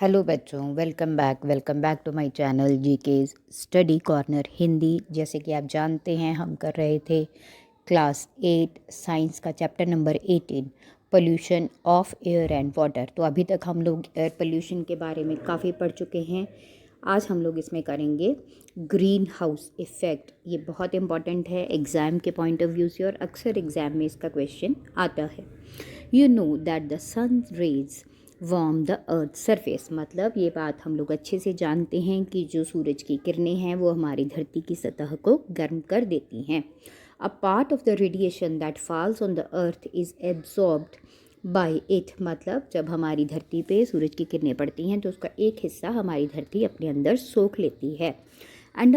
Hello बच्चों, welcome back to my channel GK study corner Hindi. जैसे कि आप जानते हैं, हम कर रहे थे क्लास 8 साइंस का chapter number 18 pollution of air and water. तो अभी तक हम लोग एयर पोल्यूशन के बारे में काफ़ी पढ़ चुके हैं। आज हम लोग इसमें करेंगे ग्रीन हाउस इफ़ेक्ट। ये बहुत इंपॉर्टेंट है एग्ज़ाम के पॉइंट ऑफ व्यू से, और अक्सर एग्ज़ाम में इसका क्वेश्चन आता है। You know that the sun rays warm the earth surface. मतलब ये बात हम लोग अच्छे से जानते हैं कि जो सूरज की किरणें हैं वो हमारी धरती की सतह को गर्म कर देती हैं। A part of the radiation that falls on the earth is absorbed bye it. मतलब जब हमारी धरती पे सूरज की किरणें पड़ती हैं तो उसका एक हिस्सा हमारी धरती अपने अंदर सोख लेती है। And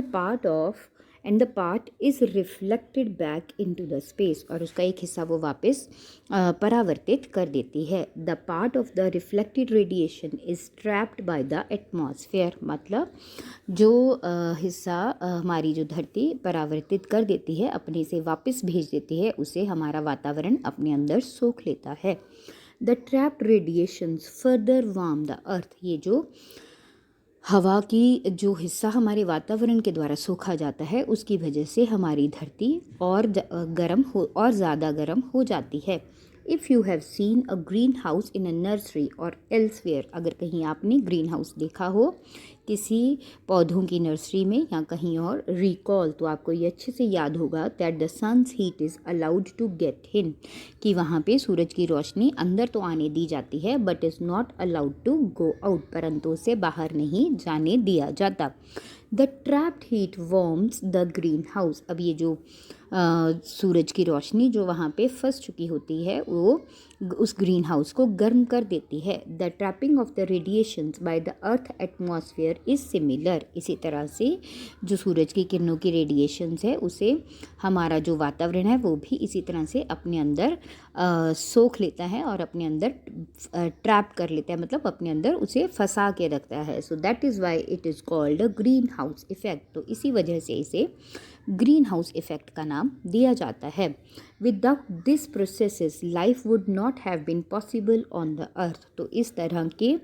the part is reflected back into the space. और उसका एक हिस्सा वो वापस परावर्तित कर देती है। The part of the reflected radiation is trapped by the atmosphere. मतलब जो हिस्सा हमारी जो धरती परावर्तित कर देती है, अपने से वापस भेज देती है, उसे हमारा वातावरण अपने अंदर सोख लेता है। The trapped radiations further warm the अर्थ। ये जो हवा की जो हिस्सा हमारे वातावरण के द्वारा सोखा जाता है, उसकी वजह से हमारी धरती और गर्म हो और ज़्यादा गर्म हो जाती है। If you have seen a green house in a nursery और एल्सवेयर। अगर कहीं आपने ग्रीन हाउस देखा हो किसी पौधों की नर्सरी में या कहीं और, रिकॉल, तो आपको ये अच्छे से याद होगा that the sun's heat is allowed to get in. कि वहाँ पे सूरज की रोशनी अंदर तो आने दी जाती है, but is not allowed to go out. परंतु उसे बाहर नहीं जाने दिया जाता। The trapped heat warms the greenhouse. अब ये जो सूरज की रोशनी जो वहाँ पे फंस चुकी होती है, वो उस ग्रीन हाउस को गर्म कर देती है। The trapping of the radiations by the earth atmosphere is similar. इसी तरह से जो सूरज की किरणों की रेडिएशंस है, उसे हमारा जो वातावरण है वो भी इसी तरह से अपने अंदर सोख लेता है और अपने अंदर ट्रैप कर लेता है। मतलब अपने अंदर उसे फंसा के रखता है। So that is why it is called a green house effect. तो इसी वजह से इसे ग्रीन हाउस इफ़ेक्ट का नाम दिया जाता है। Without this processes life would not have been possible on the earth. तो इस तरह के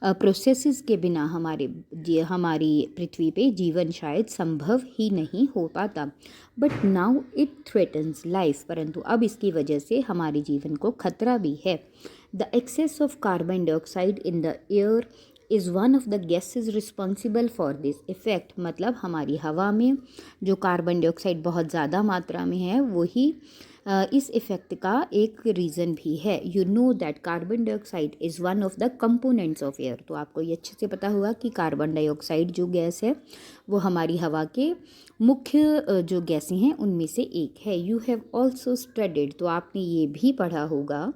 प्रोसेसेस के बिना हमारी पृथ्वी पे जीवन शायद संभव ही नहीं हो पाता। But now it threatens life. परंतु अब इसकी वजह से हमारे जीवन को खतरा भी है। The excess of carbon dioxide in the air is one of the gases responsible for this effect. मतलब हमारी हवा में जो कार्बन डाइऑक्साइड बहुत ज़्यादा मात्रा में है, वही इस इफ़ेक्ट का एक रीज़न भी है। You know that carbon dioxide is one of the components of air. तो आपको ये अच्छे से पता होगा कि कार्बन डाइऑक्साइड जो गैस है वो हमारी हवा के मुख्य जो गैसें हैं उनमें से एक है। You have also studied. तो आपने ये भी पढ़ा होगा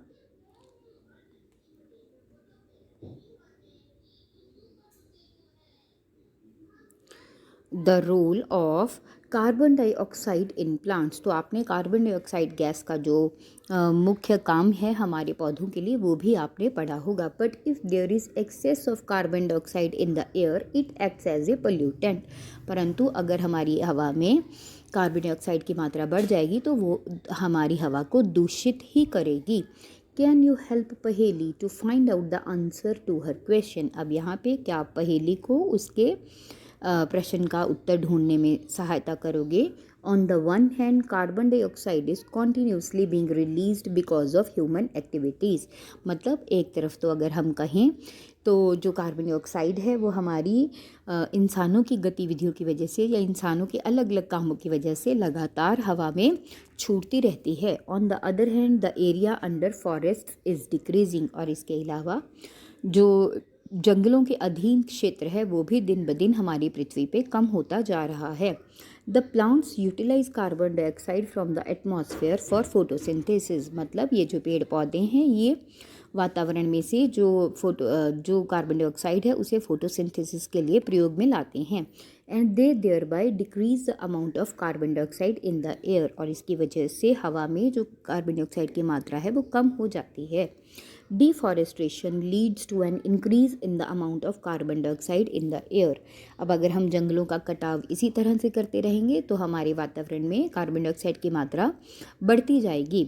the role of carbon dioxide in plants. तो आपने कार्बन डाइऑक्साइड गैस का जो मुख्य काम है हमारे पौधों के लिए, वो भी आपने पढ़ा होगा। But if there is excess of carbon dioxide in the air it acts as a pollutant. परंतु अगर हमारी हवा में कार्बन डाइऑक्साइड की मात्रा बढ़ जाएगी तो वो हमारी हवा को दूषित ही करेगी। Can you help Paheli to find out the answer to her question. अब यहाँ पे क्या आप पहेली को उसके प्रश्न का उत्तर ढूंढने में सहायता करोगे। On the one hand carbon dioxide is continuously being released because of human activities. मतलब एक तरफ तो अगर हम कहें तो जो कार्बन डाइऑक्साइड है वो हमारी इंसानों की गतिविधियों की वजह से या इंसानों के अलग अलग कामों की वजह से लगातार हवा में छूटती रहती है। On the other hand the area under forest is decreasing. और इसके अलावा जो जंगलों के अधीन क्षेत्र है वो भी दिन ब दिन हमारी पृथ्वी पे कम होता जा रहा है। The plants utilise carbon dioxide from the atmosphere for photosynthesis. मतलब ये जो पेड़ पौधे हैं ये वातावरण में से जो कार्बन डाइऑक्साइड है उसे फोटोसिंथेसिस के लिए प्रयोग में लाते हैं। And they thereby decrease the amount of carbon dioxide in the air. और इसकी वजह से हवा में जो कार्बन डाइऑक्साइड की मात्रा है वो कम हो जाती है। Deforestation leads to an increase in the amount of carbon dioxide in the air. अब अगर हम जंगलों का कटाव इसी तरह से करते रहेंगे तो हमारे वातावरण में कार्बन डाइऑक्साइड की मात्रा बढ़ती जाएगी।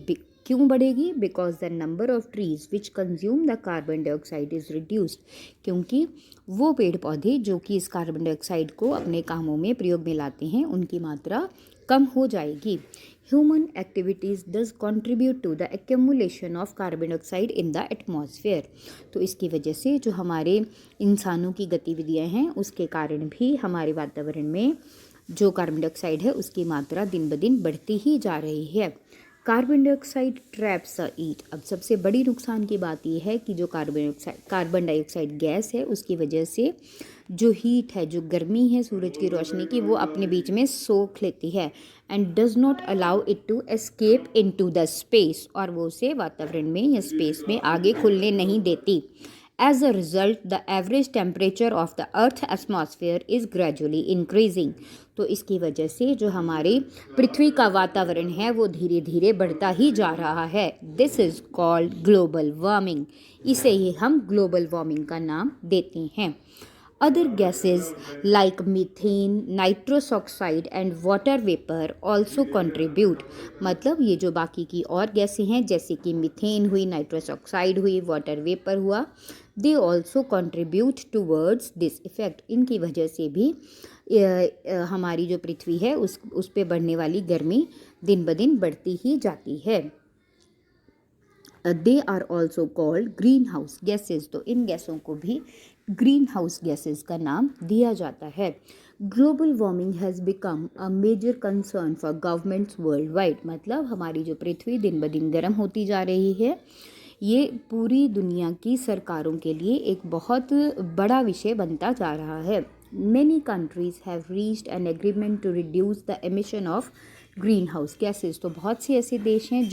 क्यों बढ़ेगी? Because the number of trees which consume the carbon dioxide is reduced, क्योंकि वो पेड़ पौधे जो कि इस कार्बन डाइऑक्साइड को अपने कामों में प्रयोग में लाते हैं उनकी मात्रा कम हो जाएगी। Human activities does contribute to the accumulation of carbon dioxide in the atmosphere, तो इसकी वजह से जो हमारे इंसानों की गतिविधियाँ हैं उसके कारण भी हमारे वातावरण में जो कार्बन डाइऑक्साइड है उसकी मात्रा दिन ब दिन बढ़ती ही जा रही है। Carbon dioxide traps the heat, अब सबसे बड़ी नुकसान की बात यह है कि जो कार्बन डाइऑक्साइड गैस है उसकी वजह से जो हीट है, जो गर्मी है सूरज की रोशनी की, वो अपने बीच में सोख लेती है and does not allow it to escape into the space, और वो उसे वातावरण में या स्पेस में आगे खुलने नहीं देती। As a result, the average temperature of the Earth atmosphere is gradually increasing. तो इसकी वजह से जो हमारी पृथ्वी का वातावरण है वो धीरे धीरे बढ़ता ही जा रहा है। This is called global warming. इसे ही हम ग्लोबल वार्मिंग का नाम देते हैं। Other gases like methane, nitrous oxide and water vapor also contribute, मतलब ये जो बाकी की और गैसें हैं जैसे कि मीथेन हुई, नाइट्रस ऑक्साइड हुई, वाटर वेपर हुआ, they also contribute towards this effect, इनकी वजह से भी हमारी जो पृथ्वी है उस पे बढ़ने वाली गर्मी दिन ब दिन बढ़ती ही जाती है। They are also called greenhouse gases, तो इन गैसों को भी ग्रीन हाउस गैसेज का नाम दिया जाता है। Global warming has become a major concern for governments worldwide, मतलब हमारी जो पृथ्वी दिन ब दिन गर्म होती जा रही है ये पूरी दुनिया की सरकारों के लिए एक बहुत बड़ा विषय बनता जा रहा है। Many countries have reached an agreement to reduce the emission of green house gases, तो बहुत से ऐसे देश हैं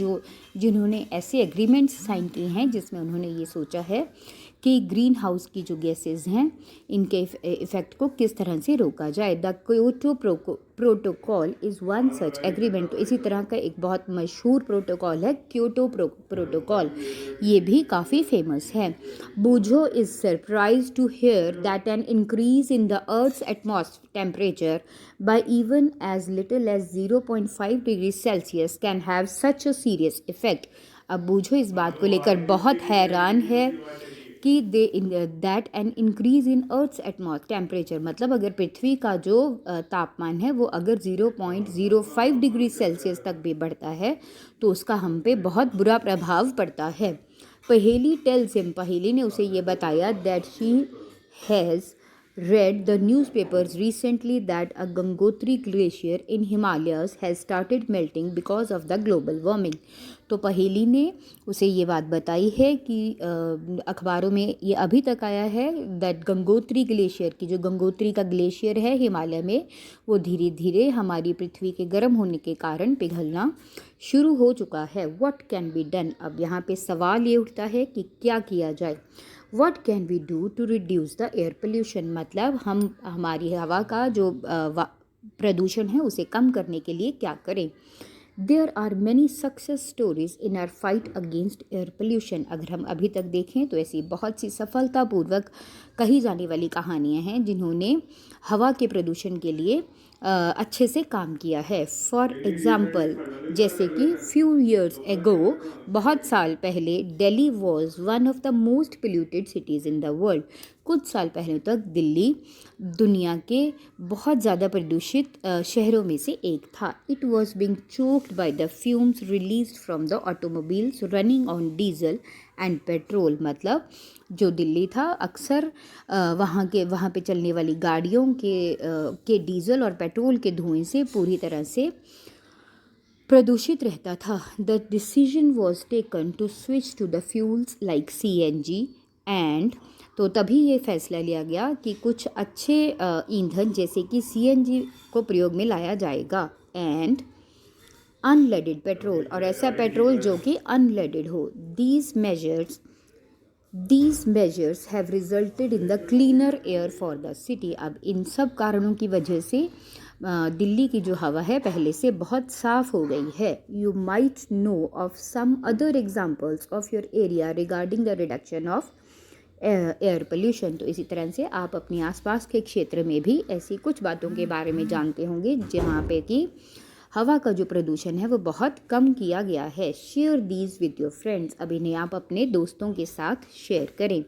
जिन्होंने ऐसे एग्रीमेंट्स साइन किए हैं जिसमें उन्होंने ये सोचा है कि ग्रीन हाउस की जो गैसेज हैं इनके इफ़ेक्ट को किस तरह से रोका जाए। The Kyoto protocol is one such agreement, तो इसी तरह का एक बहुत मशहूर प्रोटोकॉल है क्योटो प्रोटोकॉल, ये भी काफ़ी फेमस है। बूझो is surprised to hear that an increase in the earth's atmosphere temperature by even as little as 0.5 degree Celsius can have such a serious effect. अब बूझो इस बात को लेकर बहुत हैरान है कि that an increase in earth's atmosphere temperature, मतलब अगर पृथ्वी का जो तापमान है वो अगर 0.05 डिग्री सेल्सियस तक भी बढ़ता है तो उसका हम पे बहुत बुरा प्रभाव पड़ता है। पहेली टेल्स हिम, पहेली ने उसे ये बताया that she has read the newspapers recently that a Gangotri glacier in Himalayas has started melting because of the global warming। तो पहेली ने उसे ये बात बताई है कि अखबारों में ये अभी तक आया है दैट गंगोत्री ग्लेशियर की, जो गंगोत्री का ग्लेशियर है हिमालय में, वो धीरे धीरे हमारी पृथ्वी के गर्म होने के कारण पिघलना शुरू हो चुका है। व्हाट कैन बी डन, अब यहाँ पे सवाल ये उठता है कि क्या किया जाए। What can we do to reduce the air pollution, मतलब हम हमारी हवा का जो प्रदूषण है उसे कम करने के लिए क्या करें। There are many success stories in our fight against air pollution, अगर हम अभी तक देखें तो ऐसी बहुत सी सफलतापूर्वक कही जाने वाली कहानियाँ हैं जिन्होंने हवा के प्रदूषण के लिए अच्छे से काम किया है। फॉर एग्ज़ाम्पल, जैसे कि फ्यू ईयर्स एगो, बहुत साल पहले, Delhi was one of the most polluted cities in the world, कुछ साल पहले तक दिल्ली दुनिया के बहुत ज़्यादा प्रदूषित शहरों में से एक था। It was being choked by the fumes release from the automobiles running on diesel and petrol, मतलब जो दिल्ली था अक्सर वहाँ पे चलने वाली गाड़ियों के डीजल और पेट्रोल के धुएं से पूरी तरह से प्रदूषित रहता था। The decision was taken to switch to the fuels like CNG and, तो तभी ये फैसला लिया गया कि कुछ अच्छे ईंधन जैसे कि CNG को प्रयोग में लाया जाएगा एंड अनलेडेड पेट्रोल, और ऐसा पेट्रोल जो कि अनलेडेड हो। These measures have resulted in the cleaner air for the city। अब इन सब कारणों की वजह से दिल्ली की जो हवा है पहले से बहुत साफ़ हो गई है। You might know of some other examples of your area regarding the reduction of air pollution, तो इसी तरह से आप अपने आसपास के क्षेत्र में भी ऐसी कुछ बातों के बारे में जानते होंगे जहाँ पे कि हवा का जो प्रदूषण है वो बहुत कम किया गया है। Share these with your friends, अब इन्हें आप अपने दोस्तों के साथ शेयर करें।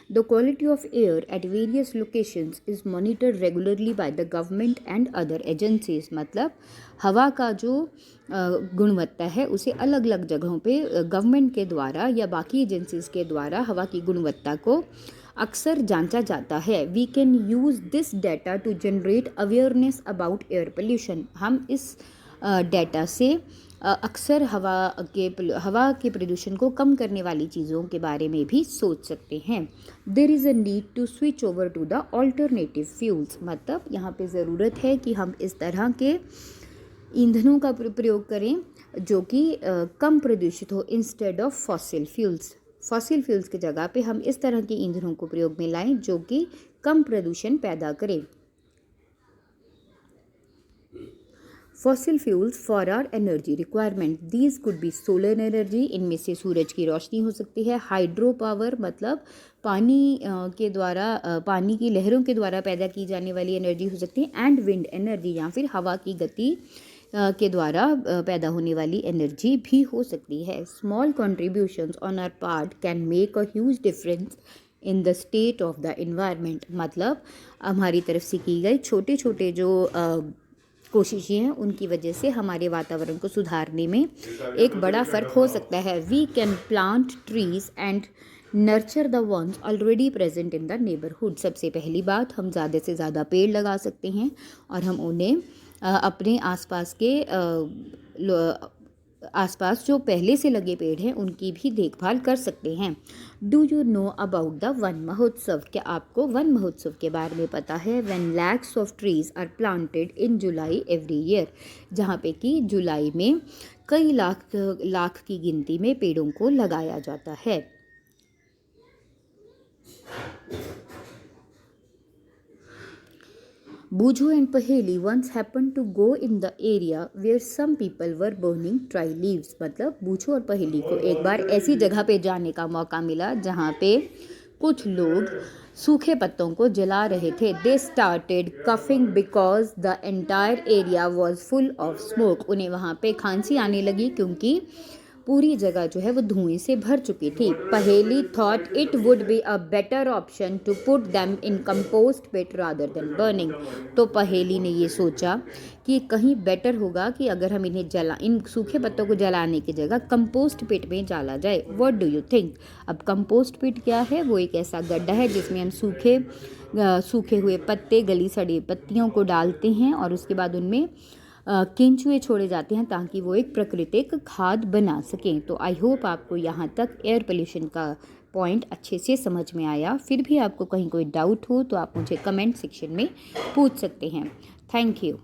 The quality of air at various locations is monitored regularly by the government and other agencies, मतलब हवा का जो गुणवत्ता है उसे अलग अलग जगहों पे गवर्नमेंट के द्वारा या बाकी एजेंसीज के द्वारा हवा की गुणवत्ता को अक्सर जांचा जाता है। We can use this data to generate awareness about air pollution, हम इस डाटा से अक्सर हवा के प्रदूषण को कम करने वाली चीज़ों के बारे में भी सोच सकते हैं। There is a need to switch over to the alternative fuels, मतलब यहाँ पे ज़रूरत है कि हम इस तरह के ईंधनों का प्रयोग करें जो कि कम प्रदूषित हो, instead of fossil fuels. Fossil fuels की जगह पे हम इस तरह के ईंधनों को प्रयोग में लाएं जो कि कम प्रदूषण पैदा करें। Fossil fuels for our energy requirement, these could be solar energy, इनमें से सूरज की रोशनी हो सकती है। हाइड्रो पावर, मतलब पानी के द्वारा पानी की लहरों के द्वारा पैदा की जाने वाली एनर्जी हो सकती है। एंड विंड एनर्जी, या फिर हवा की गति के द्वारा पैदा होने वाली एनर्जी भी हो सकती है। Small contributions on our part can make a huge difference in the state of the environment, मतलब हमारी तरफ से की गई छोटे छोटे जो कोशिशें हैं उनकी वजह से हमारे वातावरण को सुधारने में एक बड़ा फ़र्क हो सकता है। We can plant trees and nurture the ones already present in the neighbourhood, सबसे पहली बात हम ज़्यादा से ज़्यादा पेड़ लगा सकते हैं और हम उन्हें अपने आसपास जो पहले से लगे पेड़ हैं उनकी भी देखभाल कर सकते हैं। Do you know about the one महोत्सव, क्या आपको वन महोत्सव के बारे में पता है? When lakhs of trees are planted in July every year, जहाँ पे कि जुलाई में कई लाख की गिनती में पेड़ों को लगाया जाता है। Bujo and Paheli once happened to go in the area where some people were burning dry leaves, मतलब बूझो और पहेली को एक बार ऐसी जगह पे जाने का मौका मिला जहाँ पे कुछ लोग सूखे पत्तों को जला रहे थे। They started coughing because the entire area was full of smoke, उन्हें वहाँ पे खांसी आने लगी क्योंकि पूरी जगह जो है वो धुएं से भर चुकी थी। Paheli thought it would be a better option to put them in compost pit rather than burning, तो पहेली ने ये सोचा कि कहीं बेटर होगा कि अगर हम इन सूखे पत्तों को जलाने की जगह कंपोस्ट पिट में डाला जाए। What do you think? अब कंपोस्ट पिट क्या है? वो एक ऐसा गड्ढा है जिसमें हम सूखे हुए पत्ते, गली सड़ी पत्तियों को डालते हैं और उसके बाद उनमें केंचुए छोड़े जाते हैं ताकि वो एक प्राकृतिक खाद बना सकें। तो आई होप आपको यहाँ तक एयर पोल्यूशन का पॉइंट अच्छे से समझ में आया। फिर भी आपको कहीं कोई डाउट हो तो आप मुझे कमेंट सेक्शन में पूछ सकते हैं। Thank you.